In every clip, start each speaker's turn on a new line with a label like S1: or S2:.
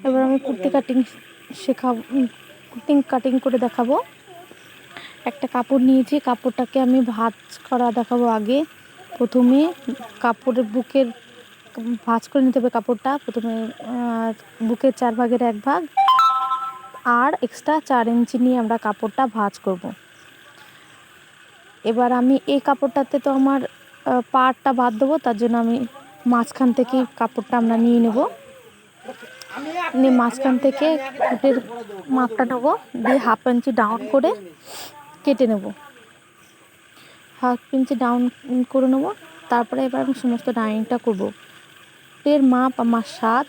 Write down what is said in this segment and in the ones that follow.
S1: এবার আমি কুর্তি কাটিং শেখাবো, কুর্তি কাটিং করে দেখাবো। একটা কাপড় নিয়েছি, কাপড়টাকে আমি ভাঁজ করা দেখাবো। আগে প্রথমে কাপড়ের বুকের ভাঁজ করে নিতে হবে কাপড়টা। প্রথমে বুকের 4 ভাগের 1 ভাগ আর এক্সট্রা 4 ইঞ্চি নিয়ে আমরা কাপড়টা ভাঁজ করব। এবার আমি এই কাপড়টাতে তো আমার পাড়টা বাদ দেবো, তার জন্য আমি মাঝখান থেকে কাপড়টা আমরা নিয়ে নেব। নিয়ে মাঝখান থেকে ফুটের মাপটা নেবো, দিয়ে 1/2 ইঞ্চি ডাউন করে কেটে নেব। 1/2 ইঞ্চি ডাউন করে নেব। তারপরে এবার আমি সমস্ত ডাইনিংটা করব। ফুটের মাপ আমার 7,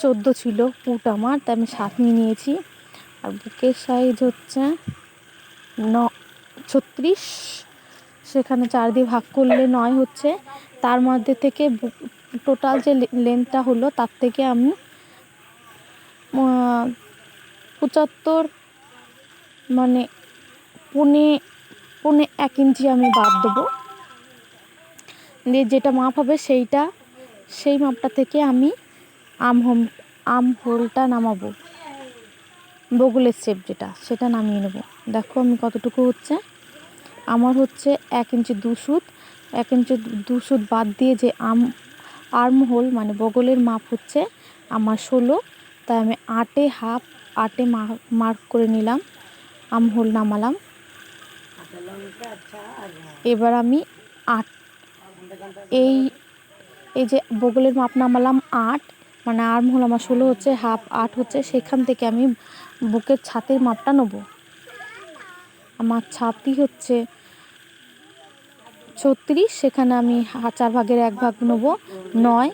S1: 14 ছিল ফুট আমার, তাই আমি 7 নিয়ে নিয়েছি। আর বুকের সাইজ হচ্ছে 36, সেখানে 4 দিয়ে ভাগ করলে 9 হচ্ছে। তার মধ্যে থেকে টোটাল যে লেন্থটা হলো তার থেকে আমি 75 মানে পৌনে 1 ইঞ্চি আমি বাদ দেবো। দিয়ে যেটা মাপ হবে সেই মাপটা থেকে আমি আর্ম হোলটা নামাবো, বগলের শেপ সেটা নামিয়ে নেব। দেখো আমি কতটুকু হচ্ছে। আমার হচ্ছে 1 ইঞ্চি 2 সুত, 1 ইঞ্চি 2 সুত বাদ দিয়ে যে আর্ম হোল মানে বগলের মাপ হচ্ছে আমার 16, তাই আমি 8 মার্ক করে নিলাম, আর্ম হোল নামালাম। এবার আমি 8 এই যে বগলের মাপ নামালাম 8, মানে আর্ম হোল আমার 16 হচ্ছে, 1/2 8 হচ্ছে। সেখান থেকে আমি বুকের ছাতির মাপটা নেব। আমার ছাতি হচ্ছে 36, সেখানে আমি 4 ভাগের 1 ভাগ নেব 9,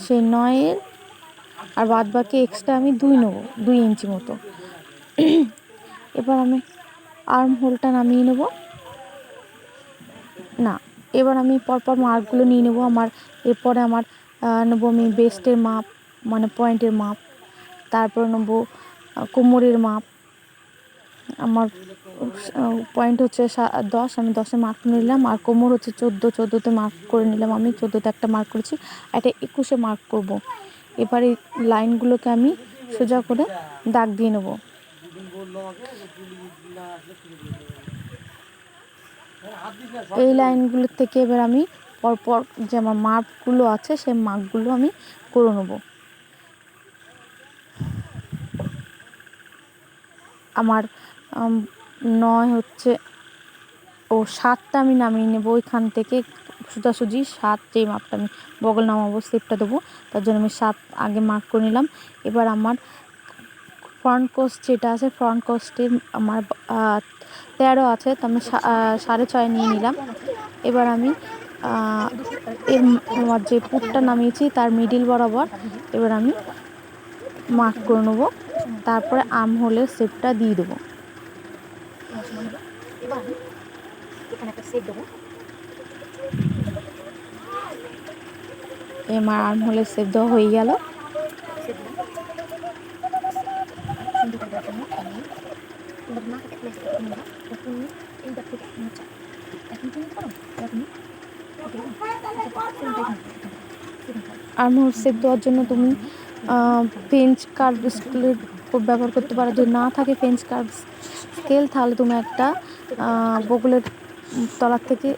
S1: সেই 9-এর আর বাদ বাকি এক্সট্রা আমি 2 নেব, 2 ইঞ্চি মতো। এবার আমি আর্ম হোলটা নামিয়ে নেব। এবার আমি পরপর মার্কগুলো নিয়ে নেব। এরপরে আমার নেব আমি বেস্টের মাপ মানে পয়েন্টের মাপ, তারপর নেব কোমরের মাপ। আমার পয়েন্ট হচ্ছে 10, আমি 10-এ মার্ক নিলাম। আর কোমর হচ্ছে 14-তে মার্ক করে নিলাম। আমি 14-তে একটা মার্ক করেছি, এটা 21-এ মার্ক করব। এবার এই লাইনগুলোকে আমি সোজা করে দাগ দিয়ে নেব। এই লাইনগুলোর থেকে এবার আমি পরপর যে আমার মাপগুলো আছে সেই মাপগুলো আমি করে নেব। আমার 9 হচ্ছে 7টা আমি নামিয়ে নেব ওইখান থেকে সোজাসুজি। 7 যেই মাপটা আমি বগল নামাবো শেপটা দেবো, তার জন্য আমি 7 আগে মার্ক করে নিলাম। এবার আমার ফ্রন্ট কোস্ট যেটা আছে, ফ্রন্ট কোস্টে আমার 13 আছে, তো আমি 6.5 নিয়ে নিলাম। এবার আমি আমার যে পুটটা নামিয়েছি তার মিডিল বরাবর এবার আমি মার্ক করে নেবো। তারপরে আর্ম হোলের শেপটা দিয়ে দেবো। আমার আর্ম হোলের শেপ দেওয়া হয়ে গেল। আর্ম হোল শেপ দেওয়ার জন্য তুমি ফ্রেঞ্চ কার্ভ স্কেলের ব্যবহার করতে পারো। যদি না থাকে ফ্রেঞ্চ কার্ভ স্কেল, তাহলে তুমি একটা বগলের তলার থেকে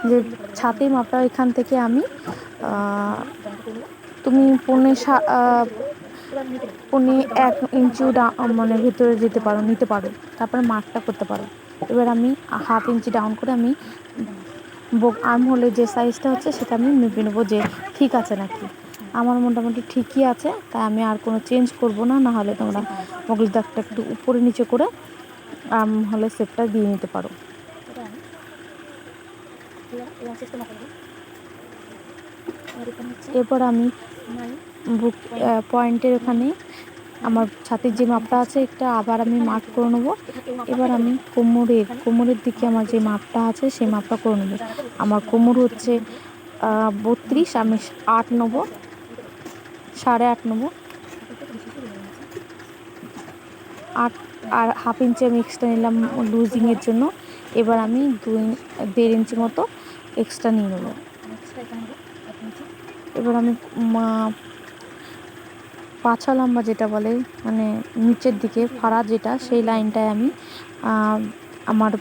S1: যে ছাতির মাপটা এখান থেকে আমি তুমি 1 ইঞ্চি মানে ভিতরে নিতে পারো, তারপরে মার্কটা করতে পারো। এবার আমি 1/2 ইঞ্চি ডাউন করে আমি আর্ম হোলের যে সাইজটা হচ্ছে সেটা আমি মেপে নেবো যে ঠিক আছে নাকি। আমার মোটামুটি ঠিকই আছে, তাই আমি আর কোনো চেঞ্জ করব না। নাহলে তোমরা বগলের দাগটা একটু উপরে নিচে করে আর্ম হোলের শেপটা দিয়ে নিতে পারো। এরপর আমি বুক পয়েন্টের ওখানে আমার ছাতির যে মাপটা আছে এটা আবার আমি মার্ক করে নেবো। এবার আমি কোমরের দিকে আমার যে মাপটা আছে সেই মাপটা করে নেবো। আমার কোমর হচ্ছে 32, আমি 8 নেবো, 8.5 নেবো। 8 আর 1/2 ইঞ্চি আমি এক্সট্রা নিলাম লুজিংয়ের জন্য। এবার আমি 1.5 ইঞ্চি মতো এক্সট্রা নিয়ে নেবো। এবার আমি পাছা লম্বা যেটা বলে, মানে নিচের দিকে ফাড়া যেটা, সেই লাইনটায় আমি আমার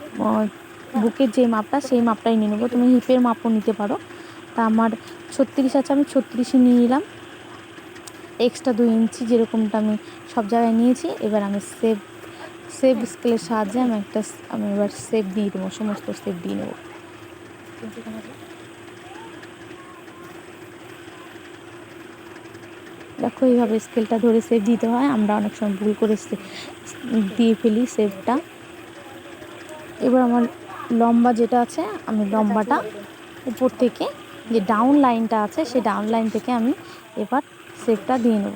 S1: বুকের যে মাপটা সেই মাপটাই নিয়ে নেবো। তুমি হিপের মাপও নিতে পারো। তা আমার 36 আছে, আমি 36ই নিয়ে নিলাম। এক্সট্রা 2 ইঞ্চি যেরকমটা আমি সব জায়গায় নিয়েছি। এবার আমি সেভ স্কেলের সাহায্যে আমি এবার সেভ দিয়ে দেবো, সমস্ত সেভ দিয়ে নেবো। দেখো এইভাবে স্কেলটা ধরে সেভ দিতে হয়, আমরা অনেক সময় ভুল করে দিয়ে ফেলি সেভটা। এবার আমার লম্বা যেটা আছে, আমি লম্বাটা উপর থেকে যে ডাউন লাইনটা আছে সেই ডাউন লাইন থেকে আমি এবার সেভটা দিয়ে নেব।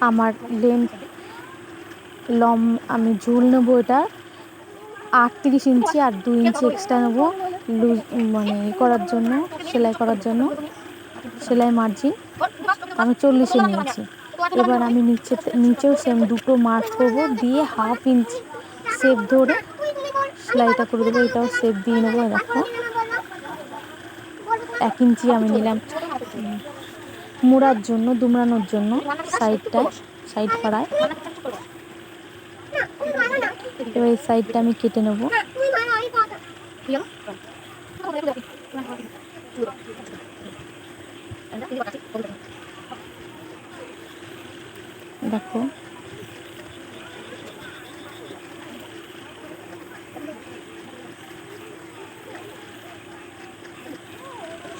S1: আমার আমি ঝুল নেবো এটা 38 ইঞ্চি, আর 2 ইঞ্চি এক্সট্রা নেবো লুজ, মানে করার জন্য, সেলাই করার জন্য, সেলাই মার্জিন। আমি 40 নিয়েছি। এবার আমি নিচেও সেম দুটো মার্ক করবো, দিয়ে 1/2 ইঞ্চি সেভ ধরে সেলাইটা করে দেবো। এটাও সেভ দিয়ে নেবো। দেখো 1 ইঞ্চি আমি নিলাম মোড়ার জন্য, দুমড়ানোর জন্য সাইডটায়, সাইড পাড়ায়। এবার এই সাইডটা আমি কেটে নেব। দেখো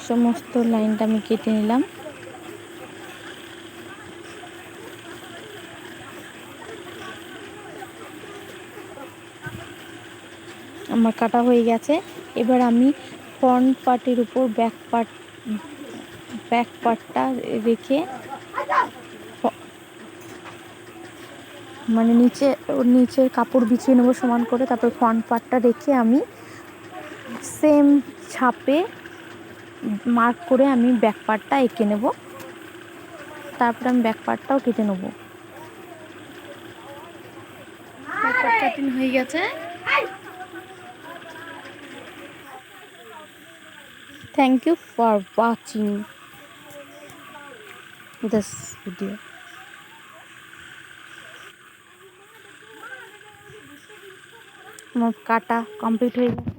S1: সমস্ত লাইনটা আমি কেটে নিলাম। আমার কাটা হয়ে গেছে। এবার আমি ফ্রন্ট পার্টের উপর ব্যাক পার্টটা রেখে, মানে নিচের কাপড় বিছিয়ে নেবো সমান করে। তারপর ফ্রন্ট পার্টটা রেখে আমি সেম ছাপে মার্ক করে আমি ব্যাক পার্টটা এঁকে নেব। তারপর আমি ব্যাক পার্টটাও কেটে নেব। ব্যাক পার্ট কাটিং হয়ে গেছে। Thank you for watching this video. আমার কাটা কমপ্লিট হয়ে গেছে।